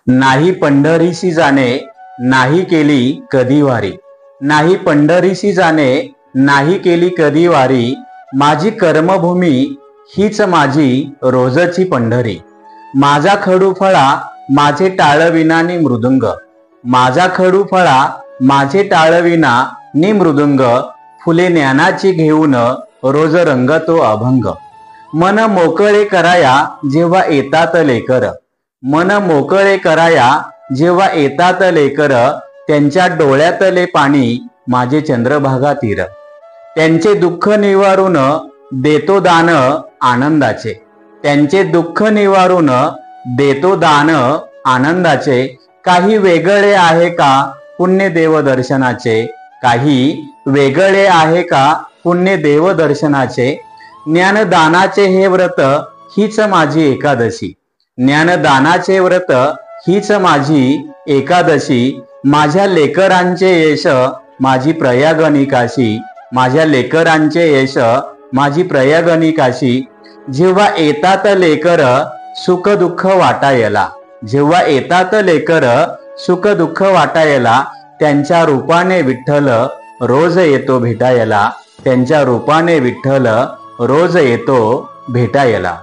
नाही पंढरीशी जाणे, नाही केली कधी वारी. नाही पंढरीशी जाणे, नाही केली कधी वारी. माझी कर्मभूमी हीच माझी रोजची पंढरी. माझा खडूफळा माझे टाळविना नि मृदुंग. माझा खडूफळा माझे टाळविना नि मृदुंग. फुले ज्ञानाची घेऊन रोज रंगतो अभंग. मन मोकळे कराया जेव्हा येतात लेकर. मन मोकळे कराया जेव्हा येतात लेकर. त्यांच्या डोळ्यातले पाणी माझे चंद्रभागा तीर. त्यांचे दुःख निवारून देतो दान आनंदाचे. त्यांचे दुःख निवारून देतो दान आनंदाचे. काही वेगळे आहे का पुण्य देव दर्शनाचे. काही वेगळे आहे का पुण्य देव दर्शनाचे. ज्ञानदानाचे हे व्रत हीच माझी एकादशी. ज्ञानदानाचे व्रत हीच माझी एकादशी. माझ्या लेकरांचे यश माझी प्रयागनी काशी. माझ्या लेकरांचे यश माझी प्रयागनी काशी. जेव्हा येतात लेकर सुख दुःख वाटायला. जेव्हा येतात लेकर सुख दुःख वाटायला. त्यांच्या रूपाने विठ्ठल रोज येतो भेटायला. त्यांच्या रूपाने विठ्ठल रोज येतो भेटायला.